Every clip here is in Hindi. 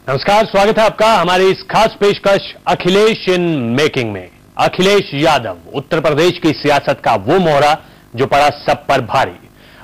नमस्कार, स्वागत है आपका हमारी इस खास पेशकश अखिलेश इन मेकिंग में। अखिलेश यादव उत्तर प्रदेश की सियासत का वो मोहरा जो पड़ा सब पर भारी।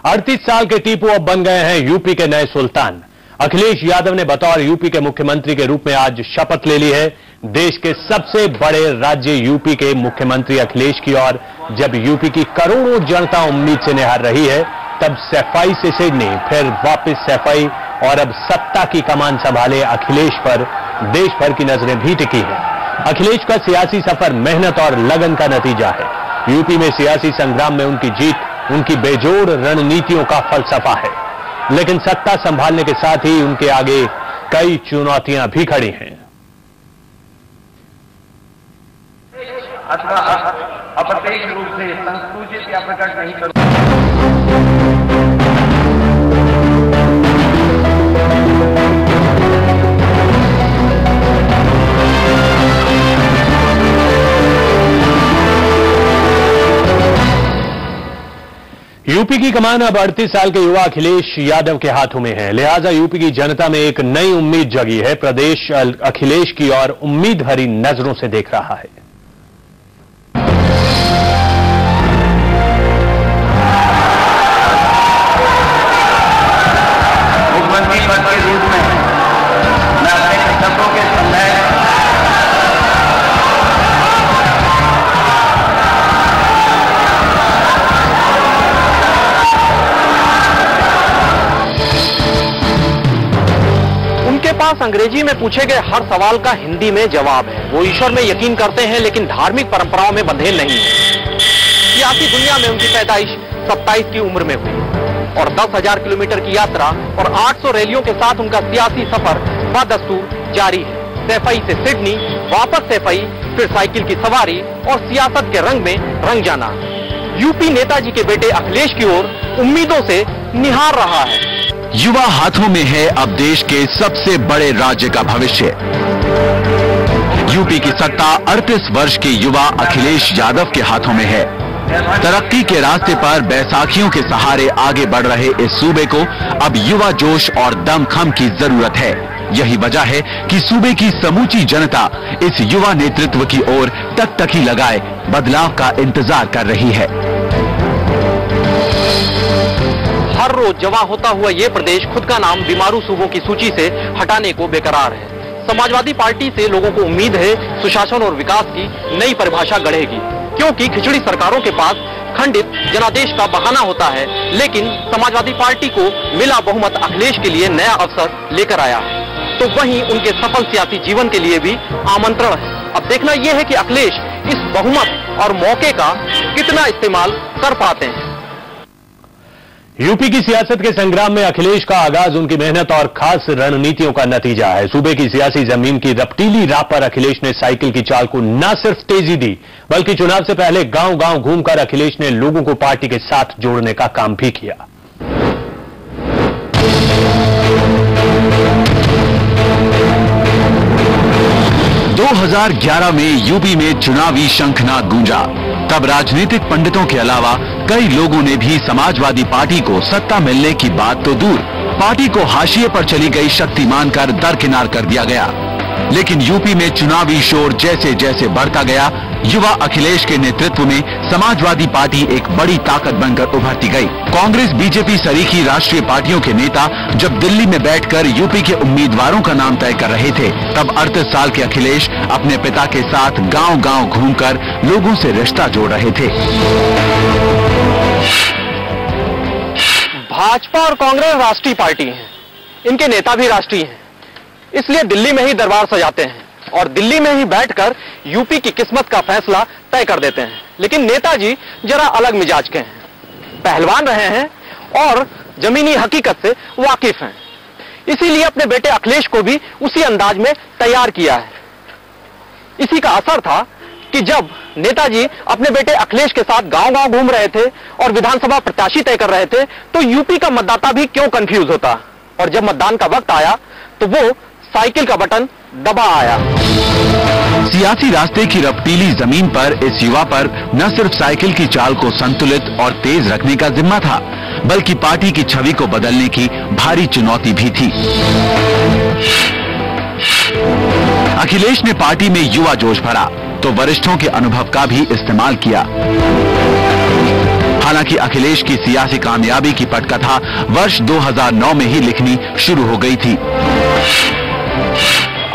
38 साल के टीपू अब बन गए हैं यूपी के नए सुल्तान। अखिलेश यादव ने बतौर यूपी के मुख्यमंत्री के रूप में आज शपथ ले ली है। देश के सबसे बड़े राज्य यूपी के मुख्यमंत्री अखिलेश की ओर जब यूपी की करोड़ों जनता उम्मीद से निहार रही है, तब सफाई से सिडनी, फिर वापस सफाई और अब सत्ता की कमान संभाले अखिलेश पर देश भर की नजरें भी टिकी हैं। अखिलेश का सियासी सफर मेहनत और लगन का नतीजा है। यूपी में सियासी संग्राम में उनकी जीत उनकी बेजोड़ रणनीतियों का फलसफा है, लेकिन सत्ता संभालने के साथ ही उनके आगे कई चुनौतियां भी खड़ी हैं। अथवा अप्रत्यक्ष रूप से संसूचित या प्रकट नहीं करूं। यूपी की कमान अब 38 साल के युवा अखिलेश यादव के हाथों में है। लिहाजा यूपी की जनता में एक नई उम्मीद जगी है। प्रदेश अखिलेश की ओर उम्मीद भरी नजरों से देख रहा है। मुख्यमंत्री पद के रूप में मैं अपने कर्तव्यों के संबंध पास अंग्रेजी में पूछे गए हर सवाल का हिंदी में जवाब है। वो ईश्वर में यकीन करते हैं लेकिन धार्मिक परंपराओं में बंधे नहीं हैं। सियासी दुनिया में उनकी पैदाइश 27 की उम्र में हुई और 10,000 किलोमीटर की यात्रा और 800 रैलियों के साथ उनका सियासी सफर बदस्तूर जारी है। सैफई से सिडनी, वापस सैफई, फिर साइकिल की सवारी और सियासत के रंग में रंग जाना। यूपी नेताजी के बेटे अखिलेश की ओर उम्मीदों से निहार रहा है। युवा हाथों में है अब देश के सबसे बड़े राज्य का भविष्य। यूपी की सत्ता 38 वर्ष के युवा अखिलेश यादव के हाथों में है। तरक्की के रास्ते पर बैसाखियों के सहारे आगे बढ़ रहे इस सूबे को अब युवा जोश और दमखम की जरूरत है। यही वजह है कि सूबे की समूची जनता इस युवा नेतृत्व की ओर टकटकी लगाए बदलाव का इंतजार कर रही है। हर रोज जवा होता हुआ ये प्रदेश खुद का नाम बीमारू सूबों की सूची से हटाने को बेकरार है। समाजवादी पार्टी से लोगों को उम्मीद है सुशासन और विकास की नई परिभाषा गढ़ेगी, क्योंकि खिचड़ी सरकारों के पास खंडित जनादेश का बहाना होता है। लेकिन समाजवादी पार्टी को मिला बहुमत अखिलेश के लिए नया अवसर लेकर आया है, तो वहीं उनके सफल सियासी जीवन के लिए भी आमंत्रण है। अब देखना यह है कि अखिलेश इस बहुमत और मौके का कितना इस्तेमाल कर पाते हैं। यूपी की सियासत के संग्राम में अखिलेश का आगाज उनकी मेहनत और खास रणनीतियों का नतीजा है। सूबे की सियासी जमीन की रपटीली राह पर अखिलेश ने साइकिल की चाल को न सिर्फ तेजी दी, बल्कि चुनाव से पहले गांव-गांव घूमकर अखिलेश ने लोगों को पार्टी के साथ जोड़ने का काम भी किया। दो 2011 में यूपी में चुनावी शंखनाद गूंजा। तब राजनीतिक पंडितों के अलावा कई लोगों ने भी समाजवादी पार्टी को सत्ता मिलने की बात तो दूर, पार्टी को हाशिए पर चली गई शक्ति मानकर दरकिनार कर दिया गया। लेकिन यूपी में चुनावी शोर जैसे जैसे बढ़ता गया, युवा अखिलेश के नेतृत्व में समाजवादी पार्टी एक बड़ी ताकत बनकर उभरती गई। कांग्रेस, बीजेपी सरीखी राष्ट्रीय पार्टियों के नेता जब दिल्ली में बैठकर यूपी के उम्मीदवारों का नाम तय कर रहे थे, तब 38 साल के अखिलेश अपने पिता के साथ गांव-गांव घूमकर लोगों से रिश्ता जोड़ रहे थे। भाजपा और कांग्रेस राष्ट्रीय पार्टी हैं, इनके नेता भी राष्ट्रीय हैं, इसलिए दिल्ली में ही दरबार सजाते हैं और दिल्ली में ही बैठकर यूपी की किस्मत का फैसला तय कर देते हैं। लेकिन नेताजी जरा अलग मिजाज के हैं, पहलवान रहे हैं और जमीनी हकीकत से वाकिफ हैं। इसीलिए अपने बेटे अखिलेश को भी उसी अंदाज में तैयार किया है। इसी का असर था कि जब नेताजी अपने बेटे अखिलेश के साथ गांव-गांव घूम रहे थे और विधानसभा प्रत्याशी तय कर रहे थे, तो यूपी का मतदाता भी क्यों कंफ्यूज होता, और जब मतदान का वक्त आया तो वो साइकिल का बटन दबा आया। सियासी रास्ते की रपटीली जमीन पर इस युवा पर न सिर्फ साइकिल की चाल को संतुलित और तेज रखने का जिम्मा था, बल्कि पार्टी की छवि को बदलने की भारी चुनौती भी थी। अखिलेश ने पार्टी में युवा जोश भरा तो वरिष्ठों के अनुभव का भी इस्तेमाल किया। हालांकि अखिलेश की सियासी कामयाबी की पटकथा वर्ष 2009 में ही लिखनी शुरू हो गई थी।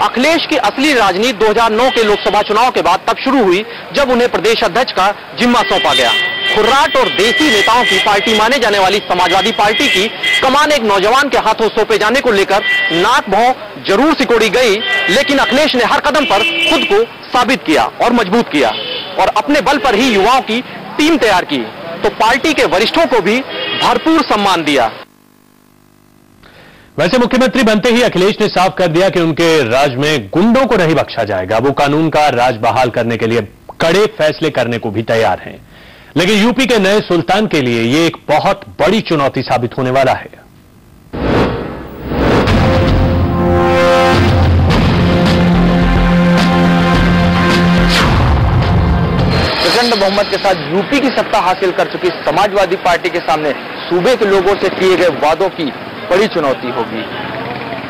अखिलेश की असली राजनीति 2009 के लोकसभा चुनाव के बाद तब शुरू हुई जब उन्हें प्रदेश अध्यक्ष का जिम्मा सौंपा गया। खुर्राट और देसी नेताओं की पार्टी माने जाने वाली समाजवादी पार्टी की कमान एक नौजवान के हाथों सौंपे जाने को लेकर नाक भौं जरूर सिकोड़ी गई, लेकिन अखिलेश ने हर कदम पर खुद को साबित किया और मजबूत किया और अपने बल पर ही युवाओं की टीम तैयार की तो पार्टी के वरिष्ठों को भी भरपूर सम्मान दिया। वैसे मुख्यमंत्री बनते ही अखिलेश ने साफ कर दिया कि उनके राज में गुंडों को नहीं बख्शा जाएगा। वो कानून का राज बहाल करने के लिए कड़े फैसले करने को भी तैयार हैं। लेकिन यूपी के नए सुल्तान के लिए ये एक बहुत बड़ी चुनौती साबित होने वाला है। प्रचंड बहुमत के साथ यूपी की सत्ता हासिल कर चुकी समाजवादी पार्टी के सामने सूबे के लोगों से किए गए वादों की बड़ी चुनौती होगी।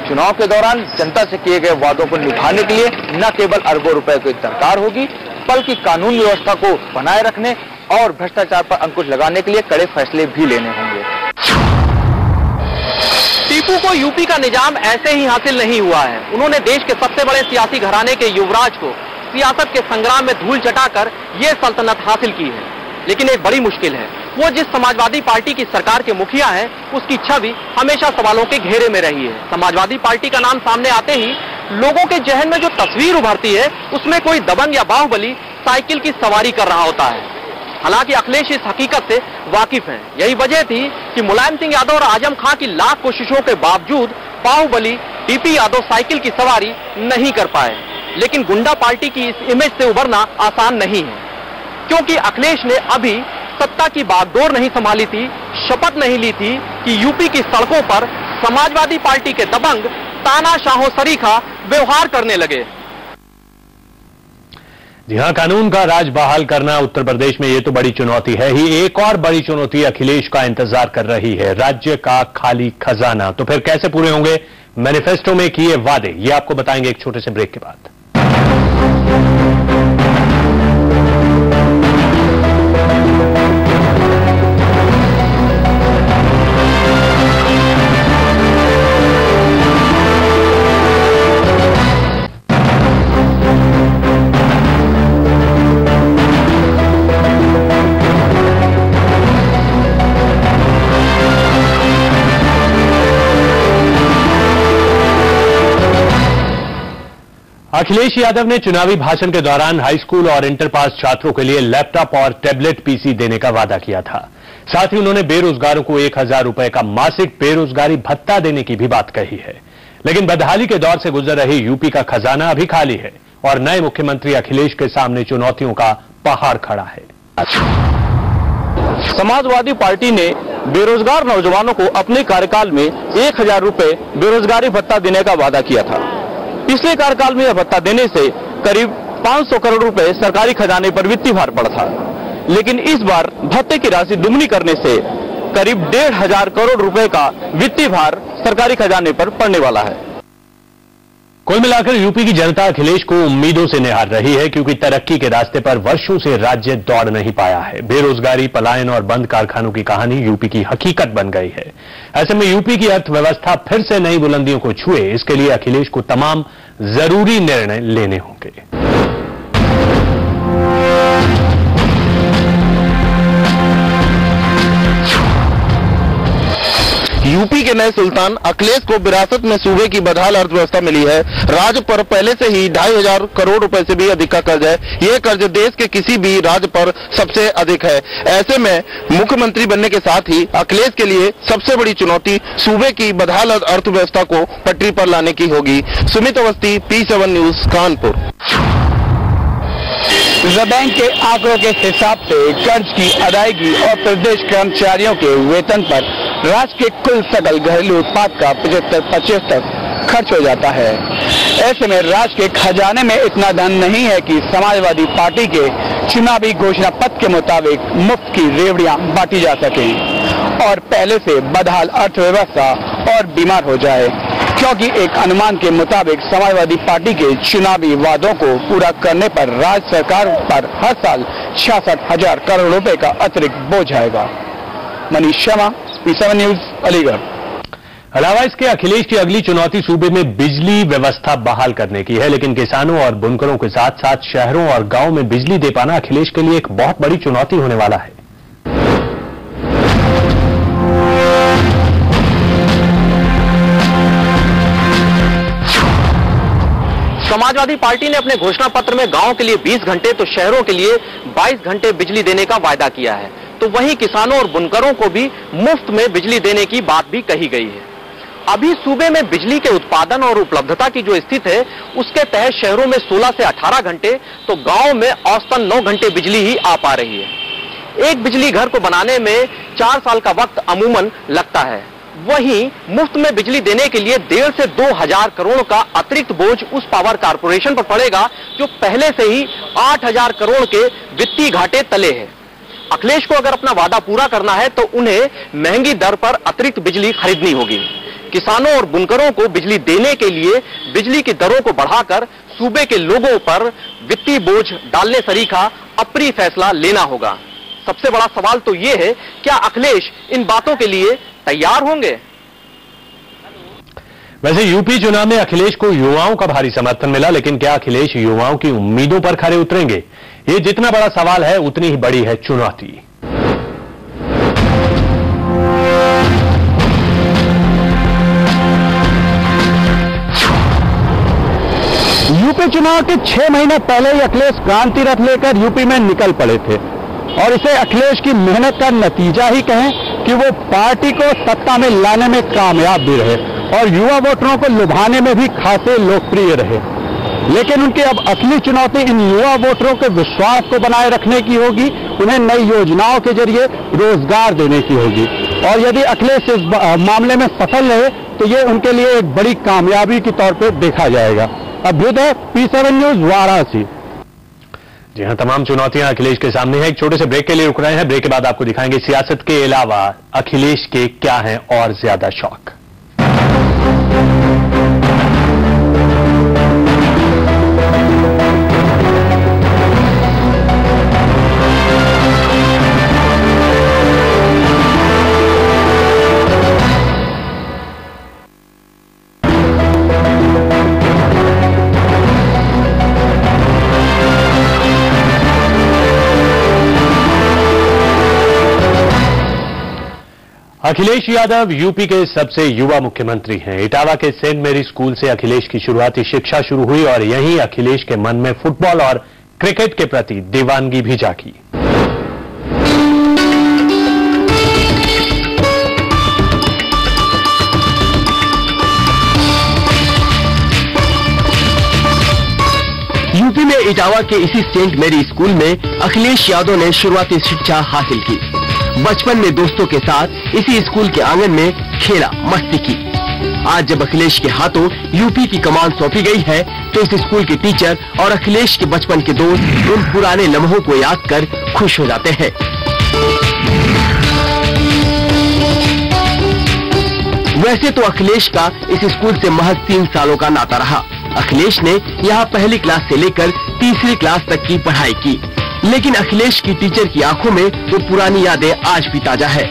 चुनाव के दौरान जनता से किए गए वादों को निभाने के लिए न केवल अरबों रुपए की दरकार होगी, बल्कि कानून व्यवस्था को बनाए रखने और भ्रष्टाचार पर अंकुश लगाने के लिए कड़े फैसले भी लेने होंगे। टीपू को यूपी का निजाम ऐसे ही हासिल नहीं हुआ है। उन्होंने देश के सबसे बड़े सियासी घराने के युवराज को सियासत के संग्राम में धूल चटाकर ये सल्तनत हासिल की है। लेकिन एक बड़ी मुश्किल है, वो जिस समाजवादी पार्टी की सरकार के मुखिया हैं, उसकी छवि हमेशा सवालों के घेरे में रही है। समाजवादी पार्टी का नाम सामने आते ही लोगों के जहन में जो तस्वीर उभरती है, उसमें कोई दबंग या बाहुबली साइकिल की सवारी कर रहा होता है। हालांकि अखिलेश इस हकीकत से वाकिफ हैं। यही वजह थी कि मुलायम सिंह यादव और आजम खां की लाख कोशिशों के बावजूद बाहुबली डीपी यादव साइकिल की सवारी नहीं कर पाए। लेकिन गुंडा पार्टी की इस इमेज से उभरना आसान नहीं है, क्योंकि अखिलेश ने अभी सत्ता की बागडोर नहीं संभाली थी, शपथ नहीं ली थी कि यूपी की सड़कों पर समाजवादी पार्टी के दबंग तानाशाहों सरीखा व्यवहार करने लगे। जी हां, कानून का राज बहाल करना उत्तर प्रदेश में ये तो बड़ी चुनौती है ही। एक और बड़ी चुनौती अखिलेश का इंतजार कर रही है, राज्य का खाली खजाना। तो फिर कैसे पूरे होंगे मैनिफेस्टो में किए वादे, ये आपको बताएंगे एक छोटे से ब्रेक के बाद। अखिलेश यादव ने चुनावी भाषण के दौरान हाई स्कूल और इंटर पास छात्रों के लिए लैपटॉप और टैबलेट पीसी देने का वादा किया था। साथ ही उन्होंने बेरोजगारों को 1000 रुपए का मासिक बेरोजगारी भत्ता देने की भी बात कही है। लेकिन बदहाली के दौर से गुजर रही यूपी का खजाना अभी खाली है और नए मुख्यमंत्री अखिलेश के सामने चुनौतियों का पहाड़ खड़ा है। समाजवादी पार्टी ने बेरोजगार नौजवानों को अपने कार्यकाल में 1000 रुपए बेरोजगारी भत्ता देने का वादा किया था। पिछले कार्यकाल में यह भत्ता देने से करीब 500 करोड़ रुपए सरकारी खजाने पर वित्तीय भार पड़ा था। लेकिन इस बार भत्ते की राशि दुगनी करने से करीब 1500 करोड़ रुपए का वित्तीय भार सरकारी खजाने पर पड़ने वाला है। कुल मिलाकर यूपी की जनता अखिलेश को उम्मीदों से निहार रही है, क्योंकि तरक्की के रास्ते पर वर्षों से राज्य दौड़ नहीं पाया है। बेरोजगारी, पलायन और बंद कारखानों की कहानी यूपी की हकीकत बन गई है। ऐसे में यूपी की अर्थव्यवस्था फिर से नई बुलंदियों को छुए, इसके लिए अखिलेश को तमाम जरूरी निर्णय लेने होंगे। यूपी के नए सुल्तान अखिलेश को विरासत में सूबे की बदहाल अर्थव्यवस्था मिली है। राज्य पर पहले से ही 2500 करोड़ रुपए से भी अधिक का कर्ज है। ये कर्ज देश के किसी भी राज्य पर सबसे अधिक है। ऐसे में मुख्यमंत्री बनने के साथ ही अखिलेश के लिए सबसे बड़ी चुनौती सूबे की बदहाल अर्थव्यवस्था को पटरी पर लाने की होगी। Sumit Awasthi, P7 news, Kanpur. Reserve bank के आंकड़ों के हिसाब से कर्ज की अदायगी और प्रदेश कर्मचारियों के वेतन पर राज्य के कुल सकल घरेलू उत्पाद का 75% खर्च हो जाता है। ऐसे में राज्य के खजाने में इतना धन नहीं है कि समाजवादी पार्टी के चुनावी घोषणा पत्र के मुताबिक मुफ्त की रेवड़ियां बांटी जा सके और पहले से बदहाल अर्थव्यवस्था और बीमार हो जाए। क्योंकि एक अनुमान के मुताबिक समाजवादी पार्टी के चुनावी वादों को पूरा करने पर राज्य सरकार पर हर साल 66,000 करोड़ रुपए का अतिरिक्त बोझ आएगा। Manish Sharma, P7 news, Aligarh. अलावा इसके अखिलेश की अगली चुनौती सूबे में बिजली व्यवस्था बहाल करने की है, लेकिन किसानों और बुनकरों के साथ साथ शहरों और गांवों में बिजली दे पाना अखिलेश के लिए एक बहुत बड़ी चुनौती होने वाला है। समाजवादी पार्टी ने अपने घोषणा पत्र में गांव के लिए 20 घंटे तो शहरों के लिए 22 घंटे बिजली देने का वायदा किया है, तो वहीं किसानों और बुनकरों को भी मुफ्त में बिजली देने की बात भी कही गई है। अभी सूबे में बिजली के उत्पादन और उपलब्धता की जो स्थिति है, उसके तहत शहरों में 16 से 18 घंटे तो गांव में औसतन 9 घंटे बिजली ही आ पा रही है। एक बिजली घर को बनाने में 4 साल का वक्त अमूमन लगता है। वहीं मुफ्त में बिजली देने के लिए 1,500 से 2,000 करोड़ का अतिरिक्त बोझ उस पावर कारपोरेशन पर पड़ेगा जो पहले से ही 8,000 करोड़ के वित्तीय घाटे तले है। अखिलेश को अगर अपना वादा पूरा करना है तो उन्हें महंगी दर पर अतिरिक्त बिजली खरीदनी होगी। किसानों और बुनकरों को बिजली देने के लिए बिजली की दरों को बढ़ाकर सूबे के लोगों पर वित्तीय बोझ डालने सरीखा अप्रिय फैसला लेना होगा। सबसे बड़ा सवाल तो यह है, क्या अखिलेश इन बातों के लिए तैयार होंगे? वैसे यूपी चुनाव में अखिलेश को युवाओं का भारी समर्थन मिला, लेकिन क्या अखिलेश युवाओं की उम्मीदों पर खरे उतरेंगे? ये जितना बड़ा सवाल है उतनी ही बड़ी है चुनौती। यूपी चुनाव के 6 महीने पहले ही अखिलेश क्रांति रथ लेकर यूपी में निकल पड़े थे और इसे अखिलेश की मेहनत का नतीजा ही कहें कि वो पार्टी को सत्ता में लाने में कामयाब भी रहे और युवा वोटरों को लुभाने में भी खासे लोकप्रिय रहे। लेकिन उनकी अब असली चुनौती इन युवा वोटरों के विश्वास को बनाए रखने की होगी, उन्हें नई योजनाओं के जरिए रोजगार देने की होगी और यदि अखिलेश इस मामले में सफल रहे तो ये उनके लिए एक बड़ी कामयाबी के तौर पर देखा जाएगा। Abhyuday, P7 news, Varanasi. जी हां, तमाम चुनौतियां अखिलेश के सामने हैं। एक छोटे से ब्रेक के लिए रुक रहे हैं। ब्रेक के बाद आपको दिखाएंगे सियासत के अलावा अखिलेश के क्या हैं और ज्यादा शौक। अखिलेश यादव यूपी के सबसे युवा मुख्यमंत्री हैं। इटावा के सेंट मेरी स्कूल से अखिलेश की शुरुआती शिक्षा शुरू हुई और यहीं अखिलेश के मन में फुटबॉल और क्रिकेट के प्रति दीवानगी भी जागी। यूपी में इटावा के इसी सेंट मेरी स्कूल में अखिलेश यादव ने शुरुआती शिक्षा हासिल की। बचपन में दोस्तों के साथ इसी स्कूल के आंगन में खेला, मस्ती की। आज जब अखिलेश के हाथों यूपी की कमान सौंपी गई है तो इस स्कूल के टीचर और अखिलेश के बचपन के दोस्त उन पुराने लम्हों को याद कर खुश हो जाते हैं। वैसे तो अखिलेश का इस स्कूल से महज 3 सालों का नाता रहा। अखिलेश ने यहाँ पहली क्लास से लेकर तीसरी क्लास तक की पढ़ाई की, लेकिन अखिलेश की टीचर की आंखों में वो पुरानी यादें आज भी ताजा है।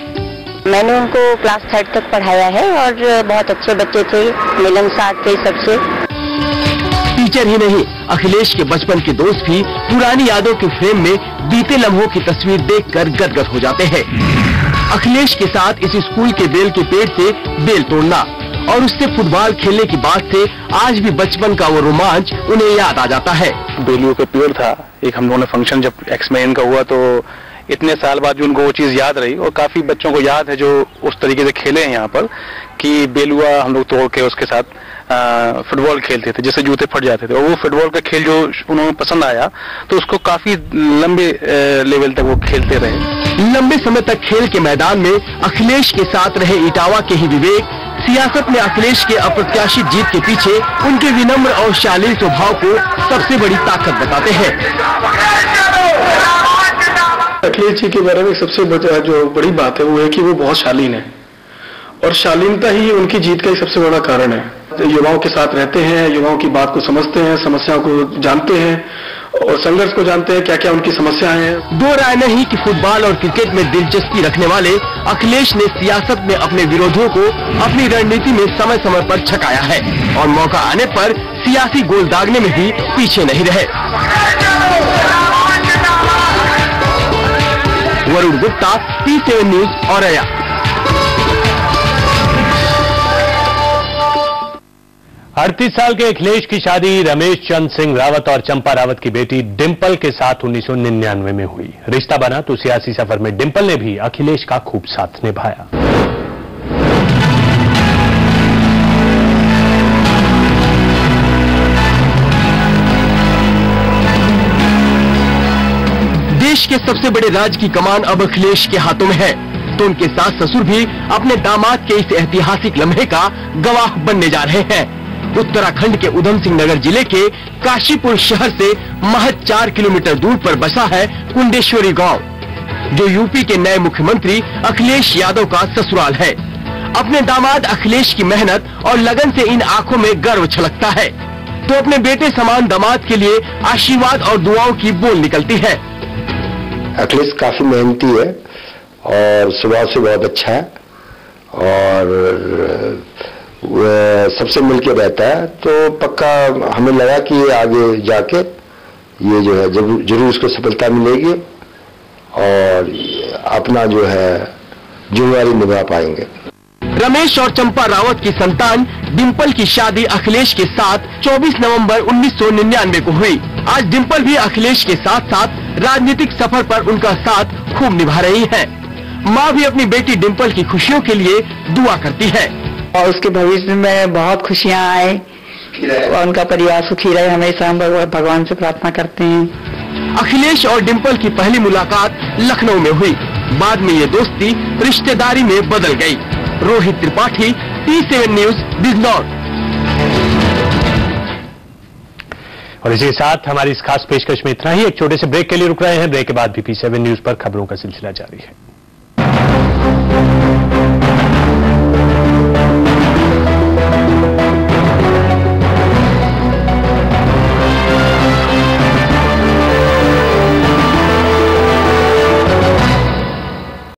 मैंने उनको क्लास 3 तक पढ़ाया है और बहुत अच्छे बच्चे थे, मिलनसार थे सबसे। टीचर ही नहीं, अखिलेश के बचपन के दोस्त भी पुरानी यादों के फ्रेम में बीते लम्हों की तस्वीर देखकर गदगद हो जाते हैं। अखिलेश के साथ इस स्कूल के बेल के पेड़ से बेल तोड़ना और उससे फुटबॉल खेलने की बात से आज भी बचपन का वो रोमांच उन्हें याद आ जाता है। बेलियों का पेड़ था, एक हम लोगों ने फंक्शन जब एक्समेन का हुआ तो इतने साल बाद भी उनको वो चीज याद रही और काफी बच्चों को याद है जो उस तरीके से खेले हैं यहाँ पर कि बेलुआ हम लोग तोड़ के उसके साथ फुटबॉल खेलते थे, जिससे जूते फट जाते थे। और वो फुटबॉल का खेल जो उन्होंने पसंद आया तो उसको काफी लंबे लेवल तक वो खेलते रहे। लंबे समय तक खेल के मैदान में अखिलेश के साथ रहे इटावा के ही विवेक सियासत में अखिलेश के अप्रत्याशित जीत के पीछे उनके विनम्र और शालीन स्वभाव को सबसे बड़ी ताकत बताते हैं। अखिलेश जी के बारे में सबसे जो बड़ी बात है वो है कि वो बहुत शालीन है और शालीनता ही उनकी जीत का एक सबसे बड़ा कारण है। युवाओं के साथ रहते हैं, युवाओं की बात को समझते हैं, समस्याओं को जानते हैं और संघर्ष को जानते हैं, क्या क्या उनकी समस्याएं हैं। दो राय नहीं कि फुटबॉल और क्रिकेट में दिलचस्पी रखने वाले अखिलेश ने सियासत में अपने विरोधियों को अपनी रणनीति में समय समय पर छकाया है और मौका आने पर सियासी गोल दागने में भी पीछे नहीं रहे। Varun Gupta, T7 news, Auraiya. अड़तीस साल के अखिलेश की शादी रमेश चंद्र सिंह रावत और चंपा रावत की बेटी डिंपल के साथ 1999 में हुई। रिश्ता बना तो सियासी सफर में डिंपल ने भी अखिलेश का खूब साथ निभाया। देश के सबसे बड़े राज्य की कमान अब अखिलेश के हाथों में है, तो उनके सास ससुर भी अपने दामाद के इस ऐतिहासिक लम्हे का गवाह बनने जा रहे हैं। उत्तराखंड के उधम सिंह नगर जिले के काशीपुर शहर से महज 4 किलोमीटर दूर पर बसा है कुंडेश्वरी गांव, जो यूपी के नए मुख्यमंत्री अखिलेश यादव का ससुराल है। अपने दामाद अखिलेश की मेहनत और लगन से इन आंखों में गर्व छलकता है, तो अपने बेटे समान दामाद के लिए आशीर्वाद और दुआओं की बोल निकलती है। अखिलेश काफी मेहनती है और स्वभाव से बहुत अच्छा है और सबसे मिलके रहता है, तो पक्का हमें लगा कि ये आगे जाके ये जो है जरूर उसको सफलता मिलेगी और अपना जो है जिम्मेदारी निभा पाएंगे। रमेश और चंपा रावत की संतान डिंपल की शादी अखिलेश के साथ 24 नवंबर 1999 को हुई। आज डिंपल भी अखिलेश के साथ साथ राजनीतिक सफर पर उनका साथ खूब निभा रही है। माँ भी अपनी बेटी डिंपल की खुशियों के लिए दुआ करती है और उसके भविष्य में बहुत खुशियाँ आए और उनका परिवार सुखी रहे, हमेशा हम भगवान से प्रार्थना करते हैं। अखिलेश और डिंपल की पहली मुलाकात लखनऊ में हुई, बाद में ये दोस्ती रिश्तेदारी में बदल गई। Rohit Tripathi, T7 news, Bijnor. और इसी के साथ हमारी इस खास पेशकश में इतना ही। एक छोटे से ब्रेक के लिए रुक रहे हैं। ब्रेक के बाद भी T7 न्यूज पर खबरों का सिलसिला जारी है।